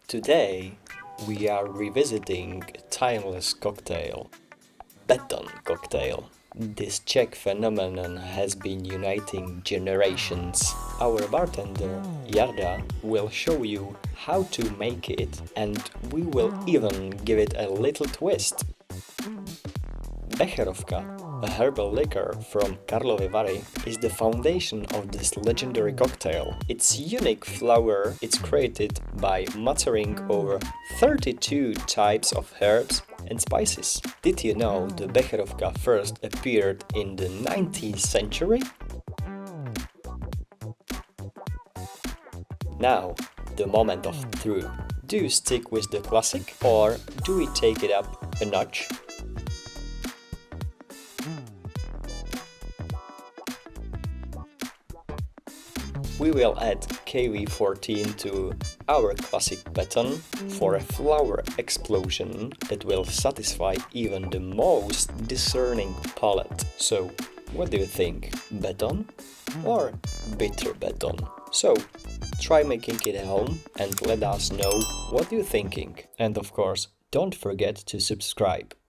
Today we are revisiting a timeless cocktail, Beton cocktail. This Czech phenomenon has been uniting generations. Our bartender, Jarda, will show you how to make it, and we will even give it a little twist. Becherovka, a herbal liqueur from Karlovy Vary, is the foundation of this legendary cocktail. Its unique flavor is created by maturing over 32 types of herbs and spices. Did you know the Becherovka first appeared in the 19th century? Now, the moment of truth. Do you stick with the classic, or do we take it up a notch? We will add KV14 to our classic beton for a flavor explosion that will satisfy even the most discerning palate. So, what do you think? Beton or bitter beton? So, try making it at home and let us know what you're thinking. And of course, don't forget to subscribe.